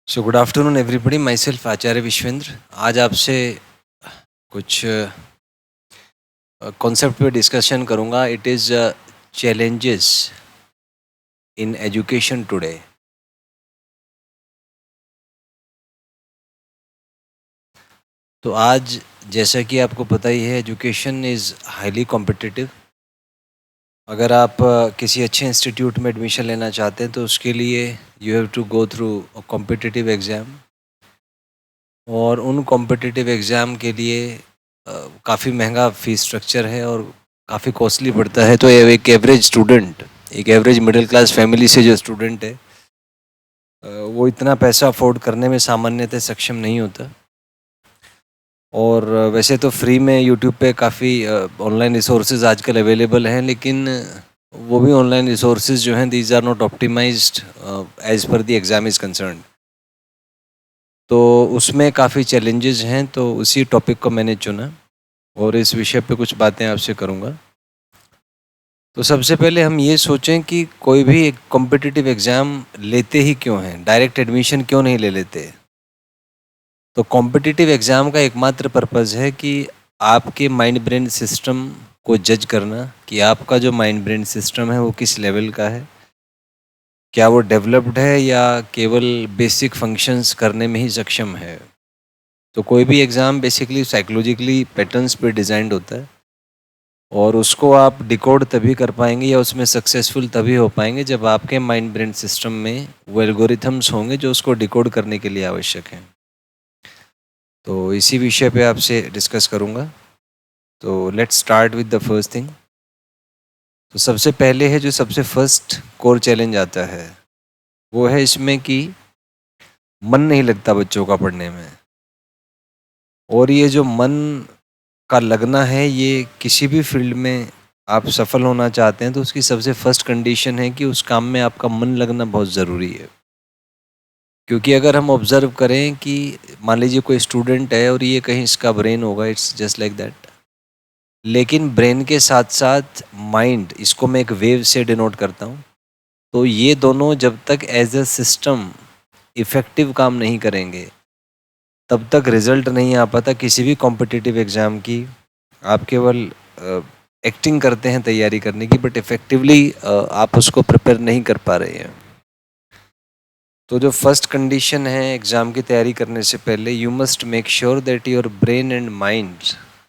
सो good afternoon everybody, myself Acharya Vishvendra. आज आपसे कुछ कॉन्सेप्ट पे डिस्कशन करूँगा। It is challenges in education today. तो आज जैसा कि आपको पता ही है, एजुकेशन इज़ हाईली कॉम्पिटिटिव। अगर आप किसी अच्छे इंस्टीट्यूट में एडमिशन लेना चाहते हैं तो उसके लिए you have to go through a competitive exam, और उन कॉम्पिटिटिव एग्ज़ाम के लिए काफ़ी महंगा फ़ीस स्ट्रक्चर है और काफ़ी कॉस्टली पड़ता है। तो एक एवरेज स्टूडेंट, एक एवरेज मिडिल क्लास फैमिली से जो स्टूडेंट है, वो इतना पैसा अफोर्ड करने में सामान्यतः सक्षम नहीं होता। और वैसे तो फ्री में यूट्यूब पे काफ़ी ऑनलाइन रिसोर्सेज आजकल अवेलेबल हैं, लेकिन वो भी ऑनलाइन रिसोर्सेज जो हैं, these are not optimised as per the exam is concern. तो उसमें काफ़ी चैलेंजेस हैं, तो उसी टॉपिक को मैंने चुना और इस विषय पे कुछ बातें आपसे करूँगा। तो सबसे पहले हम ये सोचें कि कोई भी एक कॉम्पिटिटिव एग्ज़ाम लेते ही क्यों हैं, डायरेक्ट एडमिशन क्यों नहीं ले लेते। तो कॉम्पिटिटिव एग्ज़ाम का एकमात्र पर्पज़ है कि आपके माइंड ब्रेन सिस्टम को जज करना कि आपका जो माइंड ब्रेन सिस्टम है वो किस लेवल का है, क्या वो डेवलप्ड है या केवल बेसिक फंक्शंस करने में ही सक्षम है। तो कोई भी एग्ज़ाम बेसिकली साइकोलॉजिकली पैटर्न्स पे डिज़ाइंड होता है, और उसको आप डिकोड तभी कर पाएंगे या उसमें सक्सेसफुल तभी हो पाएंगे जब आपके माइंड ब्रेन सिस्टम में वो एल्गोरिथम्स होंगे जो उसको डिकोड करने के लिए आवश्यक हैं। तो इसी विषय पे आपसे डिस्कस करूँगा। तो let's start with the first thing. तो सबसे पहले है जो सबसे फर्स्ट कोर चैलेंज आता है, वो है इसमें कि मन नहीं लगता बच्चों का पढ़ने में। और ये जो मन का लगना है, ये किसी भी फील्ड में आप सफल होना चाहते हैं तो उसकी सबसे फर्स्ट कंडीशन है कि उस काम में आपका मन लगना बहुत ज़रूरी है। क्योंकि अगर हम ऑब्ज़र्व करें कि मान लीजिए कोई स्टूडेंट है और ये कहीं इसका ब्रेन होगा, इट्स जस्ट लाइक दैट, लेकिन ब्रेन के साथ साथ माइंड, इसको मैं एक वेव से डिनोट करता हूँ। तो ये दोनों जब तक एज अ सिस्टम इफ़ेक्टिव काम नहीं करेंगे, तब तक रिज़ल्ट नहीं आ पाता किसी भी कॉम्पिटिटिव एग्ज़ाम की। आप केवल एक्टिंग करते हैं तैयारी करने की, बट इफ़ेक्टिवली आप उसको प्रिपेयर नहीं कर पा रहे हैं। तो जो फर्स्ट कंडीशन है एग्ज़ाम की तैयारी करने से पहले, you must make sure that your brain and mind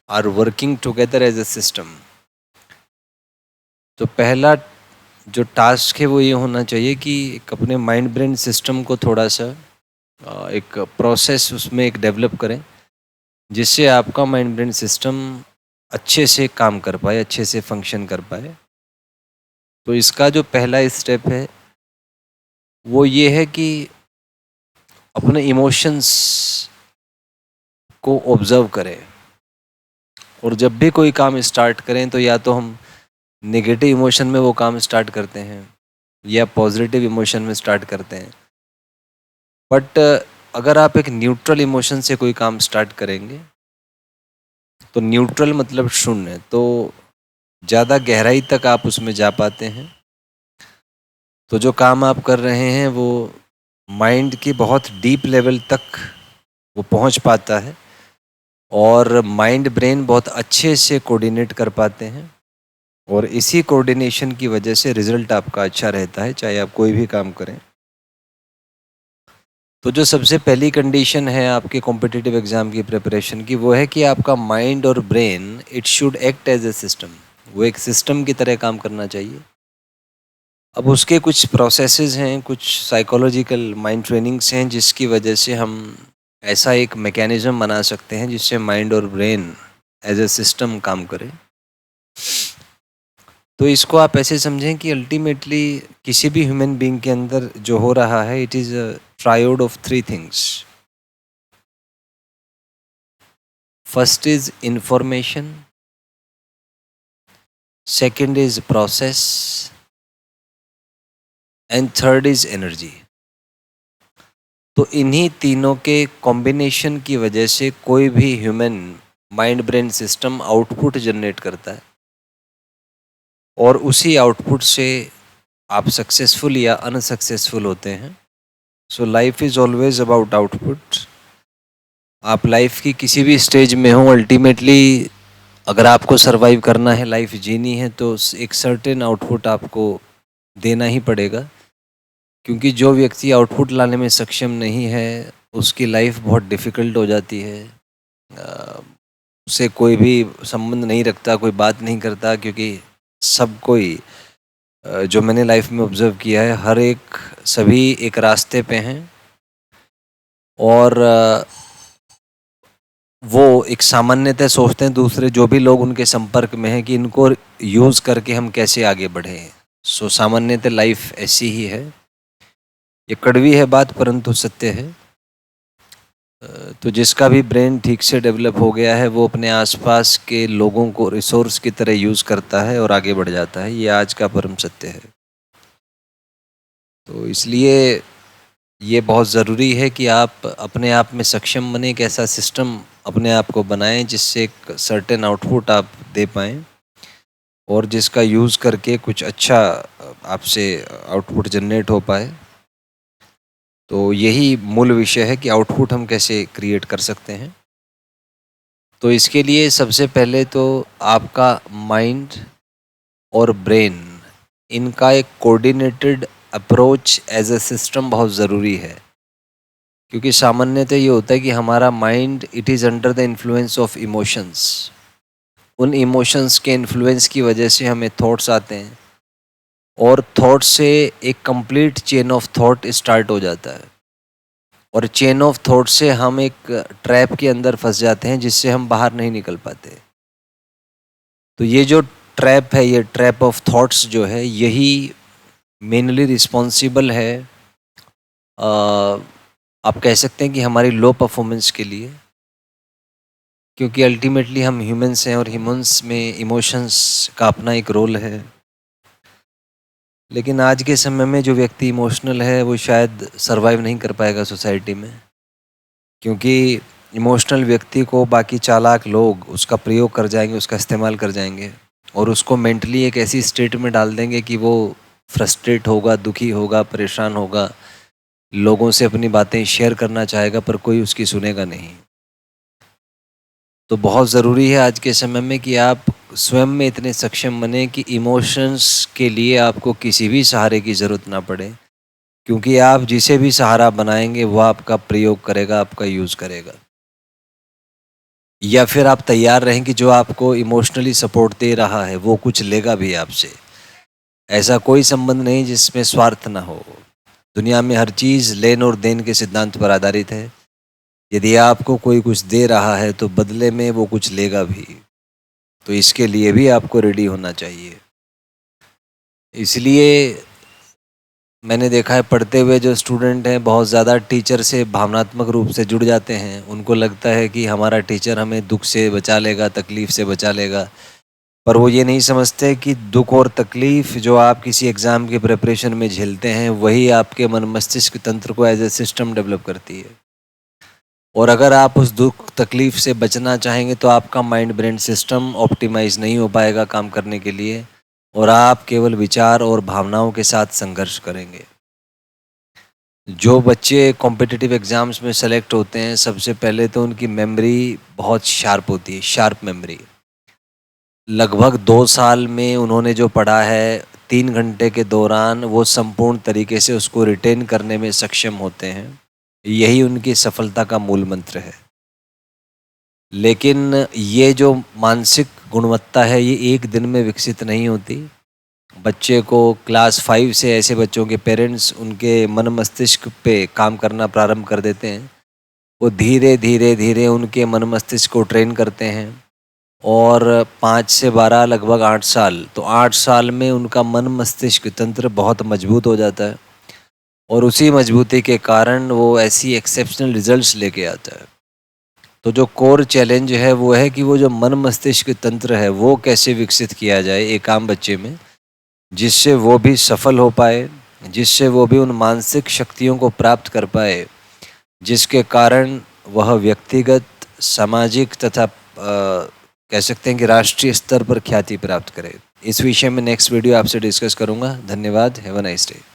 are working together as a system. तो पहला जो टास्क है वो ये होना चाहिए कि एक अपने माइंड ब्रेन सिस्टम को थोड़ा सा एक प्रोसेस उसमें एक डेवलप करें, जिससे आपका माइंड ब्रेन सिस्टम अच्छे से काम कर पाए, अच्छे से फंक्शन कर पाए। तो इसका जो पहला स्टेप है वो ये है कि अपने इमोशंस को ऑब्जर्व करें। और जब भी कोई काम स्टार्ट करें तो या तो हम नेगेटिव इमोशन में वो काम स्टार्ट करते हैं या पॉजिटिव इमोशन में स्टार्ट करते हैं। बट अगर आप एक न्यूट्रल इमोशन से कोई काम स्टार्ट करेंगे, तो न्यूट्रल मतलब शून्य, तो ज़्यादा गहराई तक आप उसमें जा पाते हैं। तो जो काम आप कर रहे हैं वो माइंड की बहुत डीप लेवल तक वो पहुंच पाता है, और माइंड ब्रेन बहुत अच्छे से कोऑर्डिनेट कर पाते हैं, और इसी कोऑर्डिनेशन की वजह से रिजल्ट आपका अच्छा रहता है, चाहे आप कोई भी काम करें। तो जो सबसे पहली कंडीशन है आपके कॉम्पिटिटिव एग्जाम की प्रिपरेशन की, वो है कि आपका माइंड और brain, it should act as a system. वो एक सिस्टम की तरह काम करना चाहिए। अब उसके कुछ प्रोसेसेस हैं, कुछ साइकोलॉजिकल माइंड ट्रेनिंग्स हैं, जिसकी वजह से हम ऐसा एक मैकेनिज्म बना सकते हैं जिससे माइंड और ब्रेन एज ए सिस्टम काम करे। तो इसको आप ऐसे समझें कि अल्टीमेटली किसी भी ह्यूमन बीइंग के अंदर जो हो रहा है, it is a triode of three things. First is information, second is process, and third is energy. तो इन्हीं तीनों के कॉम्बिनेशन की वजह से कोई भी human mind brain system output generate करता है, और उसी आउटपुट से आप सक्सेसफुल या अनसक्सेसफुल होते हैं। So life is always about output. आप लाइफ की किसी भी स्टेज में हो, अल्टीमेटली अगर आपको सरवाइव करना है, लाइफ जीनी है, तो एक सर्टेन आउटपुट आपको देना ही पड़ेगा। क्योंकि जो व्यक्ति आउटपुट लाने में सक्षम नहीं है, उसकी लाइफ बहुत डिफ़िकल्ट हो जाती है। उससे कोई भी संबंध नहीं रखता, कोई बात नहीं करता, क्योंकि सब कोई जो मैंने लाइफ में ऑब्ज़र्व किया है, हर एक सभी एक रास्ते पे हैं और वो एक सामान्यतः सोचते हैं दूसरे जो भी लोग उनके संपर्क में हैं कि इनको यूज़ करके हम कैसे आगे बढ़ें। सो सामान्यतः लाइफ ऐसी ही है। ये कड़वी है बात परंतु सत्य है। तो जिसका भी ब्रेन ठीक से डेवलप हो गया है, वो अपने आसपास के लोगों को रिसोर्स की तरह यूज़ करता है और आगे बढ़ जाता है। ये आज का परम सत्य है। तो इसलिए ये बहुत ज़रूरी है कि आप अपने आप में सक्षम बने, एक ऐसा सिस्टम अपने आप को बनाएं जिससे एक सर्टेन आउटपुट आप दे पाएँ और जिसका यूज़ करके कुछ अच्छा आपसे आउटपुट जनरेट हो पाए। तो यही मूल विषय है कि आउटपुट हम कैसे क्रिएट कर सकते हैं। तो इसके लिए सबसे पहले तो आपका माइंड और ब्रेन, इनका एक coordinated approach as a system बहुत ज़रूरी है। क्योंकि सामान्यतः ये होता है कि हमारा mind it is under the influence of emotions. उन इमोशंस के इन्फ्लुएंस की वजह से हमें थॉट्स आते हैं और थॉट से एक complete chain of thought start हो जाता है और चेन ऑफ थॉट से हम एक ट्रैप के अंदर फंस जाते हैं जिससे हम बाहर नहीं निकल पाते। तो ये जो ट्रैप है, ये ट्रैप ऑफ थॉट्स जो है, यही मेनली रिस्पॉन्सिबल है आप कह सकते हैं कि हमारी लो परफॉर्मेंस के लिए। क्योंकि अल्टीमेटली हम ह्यूमंस हैं और ह्यूमंस में इमोशंस का अपना एक रोल है। लेकिन आज के समय में जो व्यक्ति इमोशनल है वो शायद सरवाइव नहीं कर पाएगा सोसाइटी में। क्योंकि इमोशनल व्यक्ति को बाकी चालाक लोग उसका प्रयोग कर जाएंगे, उसका इस्तेमाल कर जाएंगे और उसको मेंटली एक ऐसी स्टेट में डाल देंगे कि वो फ्रस्ट्रेट होगा, दुखी होगा, परेशान होगा, लोगों से अपनी बातें शेयर करना चाहेगा पर कोई उसकी सुनेगा नहीं। तो बहुत ज़रूरी है आज के समय में कि आप स्वयं में इतने सक्षम बने कि इमोशंस के लिए आपको किसी भी सहारे की ज़रूरत ना पड़े। क्योंकि आप जिसे भी सहारा बनाएंगे वो आपका प्रयोग करेगा, आपका यूज़ करेगा। या फिर आप तैयार रहें कि जो आपको इमोशनली सपोर्ट दे रहा है वो कुछ लेगा भी आपसे। ऐसा कोई संबंध नहीं जिसमें स्वार्थ ना हो। दुनिया में हर चीज़ लेन और देन के सिद्धांत पर आधारित है। यदि आपको कोई कुछ दे रहा है तो बदले में वो कुछ लेगा भी। तो इसके लिए भी आपको रेडी होना चाहिए। इसलिए मैंने देखा है पढ़ते हुए जो स्टूडेंट हैं बहुत ज़्यादा टीचर से भावनात्मक रूप से जुड़ जाते हैं। उनको लगता है कि हमारा टीचर हमें दुख से बचा लेगा, तकलीफ़ से बचा लेगा। पर वो ये नहीं समझते कि दुख और तकलीफ़ जो आप किसी एग्ज़ाम की प्रिपरेशन में झेलते हैं वही आपके मन मस्तिष्क तंत्र को एज ए सिस्टम डेवलप करती है। और अगर आप उस दुख तकलीफ़ से बचना चाहेंगे तो आपका माइंड ब्रेन सिस्टम ऑप्टिमाइज़ नहीं हो पाएगा काम करने के लिए और आप केवल विचार और भावनाओं के साथ संघर्ष करेंगे। जो बच्चे कॉम्पिटिटिव एग्ज़ाम्स में सेलेक्ट होते हैं, सबसे पहले तो उनकी मेमोरी बहुत शार्प होती है, शार्प मेमोरी। लगभग 2 साल में उन्होंने जो पढ़ा है, 3 घंटे के दौरान वो संपूर्ण तरीके से उसको रिटेन करने में सक्षम होते हैं। यही उनकी सफलता का मूल मंत्र है। लेकिन ये जो मानसिक गुणवत्ता है, ये एक दिन में विकसित नहीं होती। बच्चे को क्लास 5 से ऐसे बच्चों के पेरेंट्स उनके मन मस्तिष्क पे काम करना प्रारंभ कर देते हैं। वो धीरे धीरे धीरे उनके मन मस्तिष्क को ट्रेन करते हैं और 5 से 12 लगभग 8 साल, तो 8 साल में उनका मन मस्तिष्क तंत्र बहुत मजबूत हो जाता है और उसी मजबूती के कारण वो ऐसी एक्सेप्शनल रिजल्ट्स लेके आता है। तो जो कोर चैलेंज है वो है कि वो जो मन मस्तिष्क तंत्र है वो कैसे विकसित किया जाए एक आम बच्चे में, जिससे वो भी सफल हो पाए, जिससे वो भी उन मानसिक शक्तियों को प्राप्त कर पाए जिसके कारण वह व्यक्तिगत, सामाजिक तथा कह सकते हैं कि राष्ट्रीय स्तर पर ख्याति प्राप्त करे। इस विषय में नेक्स्ट वीडियो आपसे डिस्कस करूंगा। धन्यवाद। Have a nice day.